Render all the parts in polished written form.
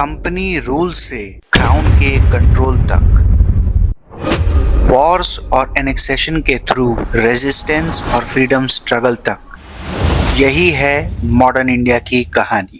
Company rule से crown के control तक, वॉर्स और एनेक्सेशन के थ्रू रेजिस्टेंस और फ्रीडम स्ट्रगल तक, यही है मॉडर्न इंडिया की कहानी।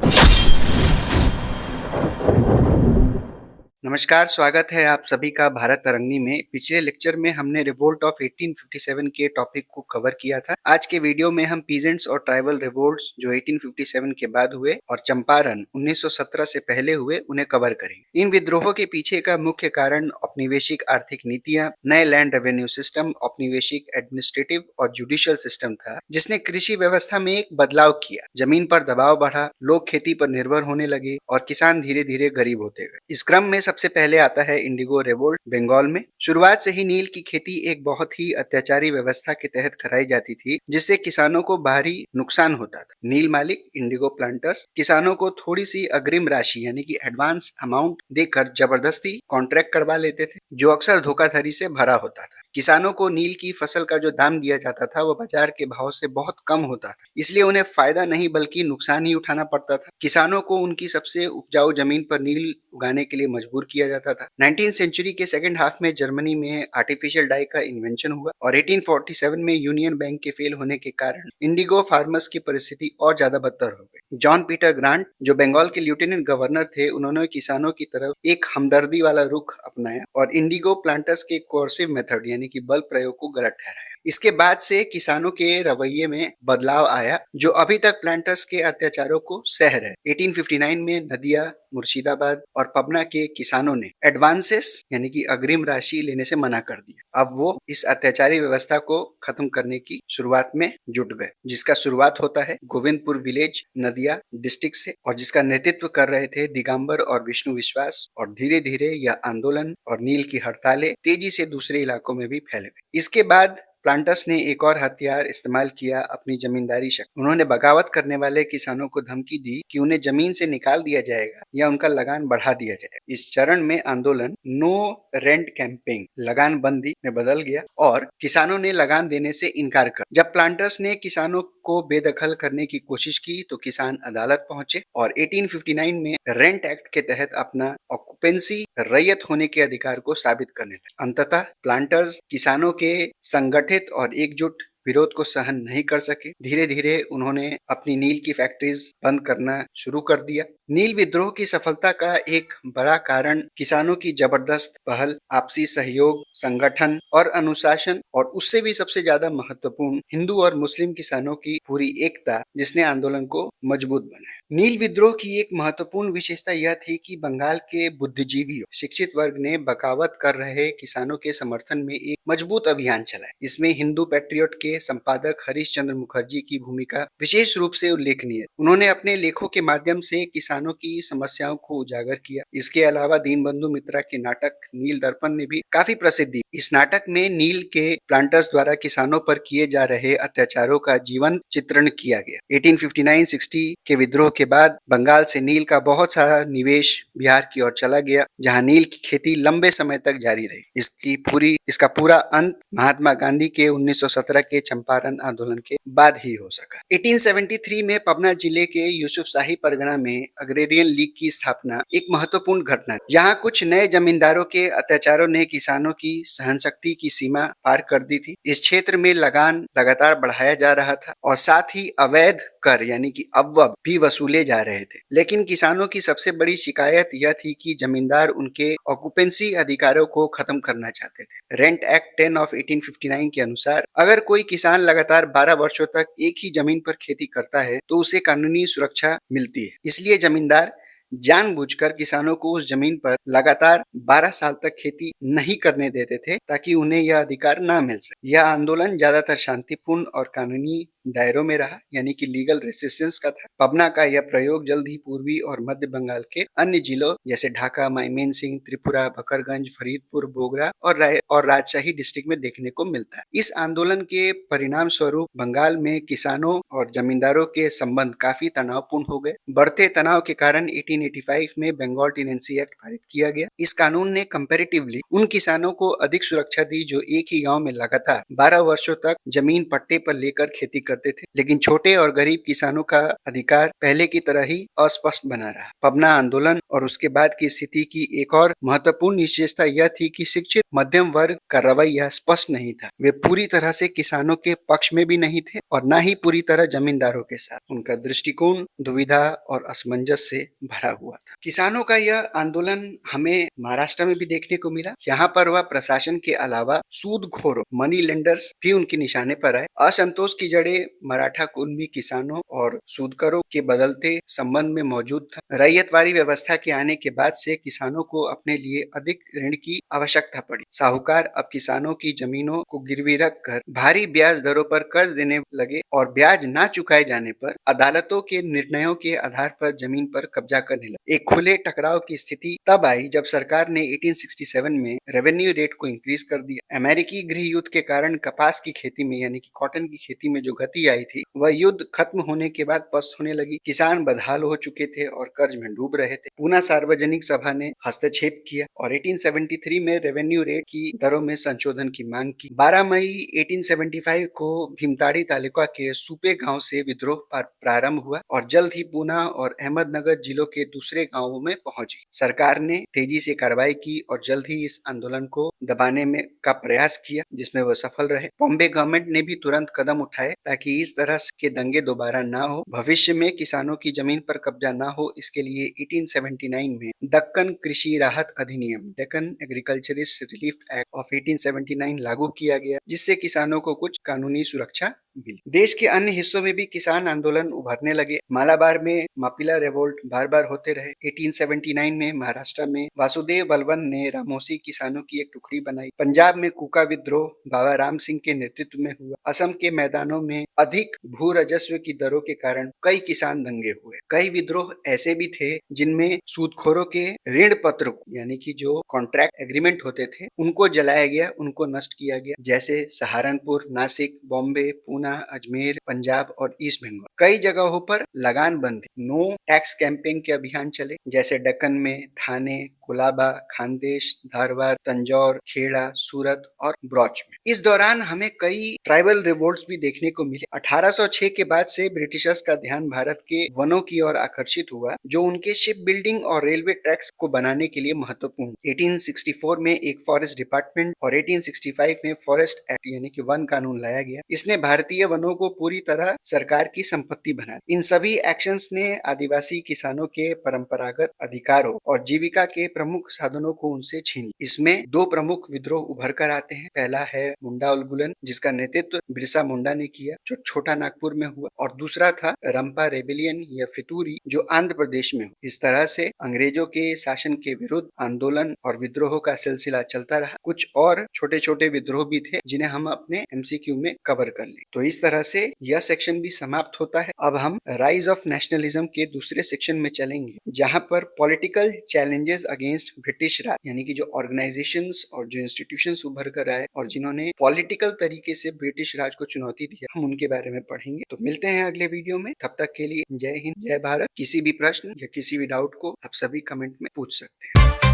नमस्कार, स्वागत है आप सभी का भारत तरंगिणी में। पिछले लेक्चर में हमने रिवोल्ट ऑफ 1857 के टॉपिक को कवर किया था। आज के वीडियो में हम पीजेंट्स और ट्राइबल रिवोल्ट्स जो 1857 के बाद हुए और चंपारण 1917 से पहले हुए उन्हें कवर करेंगे। इन विद्रोहों के पीछे का मुख्य कारण औपनिवेशिक आर्थिक नीतियां, नए लैंड रेवेन्यू सिस्टम, औपनिवेशिक एडमिनिस्ट्रेटिव और जुडिशियल सिस्टम था, जिसने कृषि व्यवस्था में एक बदलाव किया। जमीन पर दबाव बढ़ा, लोग खेती पर निर्भर होने लगे और किसान धीरे धीरे गरीब होते गए। इस क्रम में सबसे पहले आता है इंडिगो रिवोल्ट बंगाल में। शुरुआत से ही नील की खेती एक बहुत ही अत्याचारी व्यवस्था के तहत कराई जाती थी, जिससे किसानों को भारी नुकसान होता था। नील मालिक इंडिगो प्लांटर्स किसानों को थोड़ी सी अग्रिम राशि यानी कि एडवांस अमाउंट देकर जबरदस्ती कॉन्ट्रैक्ट करवा लेते थे, जो अक्सर धोखाधड़ी से भरा होता था। किसानों को नील की फसल का जो दाम दिया जाता था वो बाजार के भाव से बहुत कम होता था, इसलिए उन्हें फायदा नहीं बल्कि नुकसान ही उठाना पड़ता था। किसानों को उनकी सबसे उपजाऊ जमीन पर नील उगाने के लिए मजबूर किया जाता था। 19th सेंचुरी के सेकंड हाफ में जर्मनी में आर्टिफिशियल डाई का इन्वेंशन हुआ और 1847 में यूनियन बैंक के फेल होने के कारण इंडिगो फार्मर्स की परिस्थिति और ज्यादा बदतर हो गई। जॉन पीटर ग्रांट जो बंगाल के लेफ्टिनेंट गवर्नर थे, उन्होंने किसानों की तरफ एक हमदर्दी वाला रुख अपनाया और इंडिगो प्लांटर्स के कोर्सिव मेथड यानी कि बल प्रयोग को गलत ठहराया। इसके बाद से किसानों के रवैये में बदलाव आया, जो अभी तक प्लांटर्स के अत्याचारों को सह रहे। 1859 में नदिया, मुर्शिदाबाद और पबना के किसानों ने एडवांसेस यानी कि अग्रिम राशि लेने से मना कर दिया। अब वो इस अत्याचारी व्यवस्था को खत्म करने की शुरुआत में जुट गए, जिसका शुरुआत होता है गोविंदपुर विलेज नदिया डिस्ट्रिक्ट से, और जिसका नेतृत्व कर रहे थे दिगंबर और विष्णु विश्वास। और धीरे धीरे यह आंदोलन और नील की हड़तालें तेजी से दूसरे इलाकों में भी फैल गई। इसके बाद प्लांटर्स ने एक और हथियार इस्तेमाल किया, अपनी जमींदारी शक्ति। उन्होंने बगावत करने वाले किसानों को धमकी दी कि उन्हें जमीन से निकाल दिया जाएगा या उनका लगान बढ़ा दिया जाएगा। इस चरण में आंदोलन नो रेंट कैंपेन लगान बंदी में बदल गया और किसानों ने लगान देने से इनकार कर। जब प्लांटर्स ने किसानों को बेदखल करने की कोशिश की तो किसान अदालत पहुंचे और 1859 में रेंट एक्ट के तहत अपना ऑक्युपेंसी रैयत होने के अधिकार को साबित करने लगे। अंततः प्लांटर्स किसानों के संगठित और एकजुट विरोध को सहन नहीं कर सके। धीरे धीरे उन्होंने अपनी नील की फैक्ट्रीज बंद करना शुरू कर दिया। नील विद्रोह की सफलता का एक बड़ा कारण किसानों की जबरदस्त पहल, आपसी सहयोग, संगठन और अनुशासन, और उससे भी सबसे ज्यादा महत्वपूर्ण हिंदू और मुस्लिम किसानों की पूरी एकता, जिसने आंदोलन को मजबूत बनाया। नील विद्रोह की एक महत्वपूर्ण विशेषता यह थी कि बंगाल के बुद्धिजीवियों, शिक्षित वर्ग ने बगावत कर रहे किसानों के समर्थन में एक मजबूत अभियान चलाया। इसमें हिंदू पैट्रियट के संपादक हरीश चंद्र मुखर्जी की भूमिका विशेष रूप से उल्लेखनीय। उन्होंने अपने लेखों के माध्यम से किसानों की समस्याओं को उजागर किया। इसके अलावा दीनबंधु मित्रा के नाटक नील दर्पण ने भी काफी प्रसिद्धि। इस नाटक में नील के प्लांटर्स द्वारा किसानों पर किए जा रहे अत्याचारों का जीवंत चित्रण किया गया। 1859-60 के विद्रोह के बाद बंगाल से नील का बहुत सारा निवेश बिहार की ओर चला गया, जहां नील की खेती लंबे समय तक जारी रही। इसका पूरा अंत महात्मा गांधी के 1917 के चंपारण आंदोलन के बाद ही हो सका। 1873 में पबना जिले के यूसुफशाही परगना में अग्रेरियन लीग की स्थापना एक महत्वपूर्ण घटना। यहाँ कुछ नए जमींदारों के अत्याचारों ने किसानों की सहनशक्ति की सीमा पार कर दी थी। इस क्षेत्र में लगान लगातार बढ़ाया जा रहा था और साथ ही अवैध कर यानी कि अवब भी वसूले जा रहे थे। लेकिन किसानों की सबसे बड़ी शिकायत यह थी कि जमींदार उनके ऑक्युपेंसी अधिकारों को खत्म करना चाहते थे। रेंट एक्ट 10 ऑफ 1859 के अनुसार अगर कोई किसान लगातार 12 वर्षों तक एक ही जमीन पर खेती करता है तो उसे कानूनी सुरक्षा मिलती है। इसलिए जमींदार जानबूझकर किसानों को उस जमीन पर लगातार 12 साल तक खेती नहीं करने देते थे ताकि उन्हें यह अधिकार ना मिल सके। यह आंदोलन ज्यादातर शांतिपूर्ण और कानूनी दायरों में रहा, यानी कि लीगल रेसिस्टेंस का था। पबना का यह प्रयोग जल्द ही पूर्वी और मध्य बंगाल के अन्य जिलों जैसे ढाका, मायमेनसिंह, त्रिपुरा, बकरगंज, फरीदपुर, बोगरा और राजशाही डिस्ट्रिक्ट में देखने को मिलता है। इस आंदोलन के परिणाम स्वरूप बंगाल में किसानों और जमींदारों के संबंध काफी तनावपूर्ण हो गए। बढ़ते तनाव के कारण 1885 में बंगाल टेनेंसी एक्ट पारित किया गया। इस कानून ने कंपैरेटिवली उन किसानों को अधिक सुरक्षा दी जो एक ही गांव में लगातार 12 वर्षों तक जमीन पट्टे पर लेकर खेती करते थे, लेकिन छोटे और गरीब किसानों का अधिकार पहले की तरह ही अस्पष्ट बना रहा। पबना आंदोलन और उसके बाद की स्थिति की एक और महत्वपूर्ण विशेषता यह थी कि शिक्षित मध्यम वर्ग का रवैया स्पष्ट नहीं था। वे पूरी तरह से किसानों के पक्ष में भी नहीं थे और न ही पूरी तरह जमींदारों के साथ। उनका दृष्टिकोण दुविधा और असमंजस से भरा हुआ था। किसानों का यह आंदोलन हमें महाराष्ट्र में भी देखने को मिला। यहाँ पर वह प्रशासन के अलावा सूदखोरों, मनी लेंडर्स भी उनके निशाने पर आए। असंतोष की जड़ें मराठा कुर्मी किसानों और सूदखोरों के बदलते संबंध में मौजूद था। रैयतवाड़ी व्यवस्था के आने के बाद से किसानों को अपने लिए अधिक ऋण की आवश्यकता पड़ी। साहूकार अब किसानों की जमीनों को गिरवी रखकर भारी ब्याज दरों पर कर्ज देने लगे और ब्याज न चुकाए जाने पर अदालतों के निर्णयों के आधार पर जमीन पर कब्जा करने लगे। एक खुले टकराव की स्थिति तब आई जब सरकार ने 1867 में रेवेन्यू रेट को इंक्रीज कर दिया। अमेरिकी गृह युद्ध के कारण कपास की खेती में यानी कि कॉटन की खेती में जो गति आई थी वह युद्ध खत्म होने के बाद पस्त होने लगी। किसान बदहाल हो चुके थे और कर्ज में डूब रहे थे। पुनः सार्वजनिक सभा ने हस्तक्षेप किया और 1873 में रेवेन्यू रेट की दरों में संशोधन की मांग की। 12 मई 1875 को भीमताड़ी तालुका के सुपे गांव से विद्रोह प्रारंभ हुआ और जल्द ही पूना और अहमदनगर जिलों के दूसरे गांवों में पहुंची। सरकार ने तेजी से कार्रवाई की और जल्द ही इस आंदोलन को दबाने में का प्रयास किया, जिसमें वह सफल रहे। बॉम्बे गवर्नमेंट ने भी तुरंत कदम उठाए ताकि इस तरह के दंगे दोबारा ना हो, भविष्य में किसानों की जमीन पर कब्जा ना हो। इसके लिए 1879 में दक्कन कृषि राहत अधिनियम, Deccan agriculturist relief act of 1879 लागू किया गया, जिससे किसानों को कुछ कानूनी सुरक्षा मिली। देश के अन्य हिस्सों में भी किसान आंदोलन उभरने लगे। मालाबार में मापिला रेवोल्ट बार बार होते रहे। 1879 में महाराष्ट्र में वासुदेव बलवंत ने रामोसी किसानों की एक टुकड़ी बनाई। पंजाब में कूका विद्रोह बाबा राम सिंह के नेतृत्व में हुआ। असम के मैदानों में अधिक भू राजस्व की दरों के कारण कई किसान दंगे हुए। कई विद्रोह ऐसे भी थे जिनमें सूदखोरों के ऋण पत्र यानी कि जो कॉन्ट्रैक्ट एग्रीमेंट होते थे उनको जलाया गया, उनको नष्ट किया गया, जैसे सहारनपुर, नासिक, बॉम्बे, पूना, अजमेर, पंजाब और ईस्ट बंगाल। कई जगहों पर लगान बंदी, नो टैक्स कैंपेन के अभियान चले, जैसे दक्कन में थाने, कोलाबा, खानदेश, धारवाड़, तंजौर, खेड़ा, सूरत और ब्रॉच में। इस दौरान हमें कई ट्राइबल रिवोल्ट्स भी देखने को मिले। 1806 के बाद से ब्रिटिशर्स का ध्यान भारत के वनों की ओर आकर्षित हुआ, जो उनके शिप बिल्डिंग और रेलवे ट्रैक्स को बनाने के लिए महत्वपूर्ण। 1864 में एक फॉरेस्ट डिपार्टमेंट और 1865 में फॉरेस्ट एक्ट यानी कि वन कानून लाया गया। इसने भारतीय वनों को पूरी तरह सरकार की संपत्ति बना दी। इन सभी एक्शंस ने आदिवासी किसानों के परंपरागत अधिकारों और जीविका के प्रमुख साधनों को उनसे छीन लिया। इसमें दो प्रमुख विद्रोह उभर कर आते हैं। पहला है मुंडा उलगुलन, जिसका नेतृत्व बिरसा मुंडा ने किया, जो छोटा नागपुर में हुआ, और दूसरा था रंपा रेबिलियन या फितूरी, जो आंध्र प्रदेश में हुआ। इस तरह से अंग्रेजों के शासन के विरुद्ध आंदोलन और विद्रोहों का सिलसिला चलता रहा। कुछ और छोटे छोटे विद्रोह भी थे जिन्हें हम अपने एमसीक्यू में कवर कर लें। तो इस तरह से यह सेक्शन भी समाप्त होता है। अब हम राइज ऑफ नेशनलिज्म के दूसरे सेक्शन में चलेंगे, जहां पर पॉलिटिकल चैलेंजेस अगेंस्ट ब्रिटिश राज यानी कि जो ऑर्गेनाइजेशंस और जो इंस्टीट्यूशंस उभर कर आए और जिन्होंने पॉलिटिकल तरीके से ब्रिटिश राज को चुनौती दी, हम उनके बारे में पढ़ेंगे। तो मिलते हैं अगले वीडियो में, तब तक के लिए जय हिंद, जय भारत। किसी भी प्रश्न या किसी भी डाउट को आप सभी कमेंट में पूछ सकते हैं।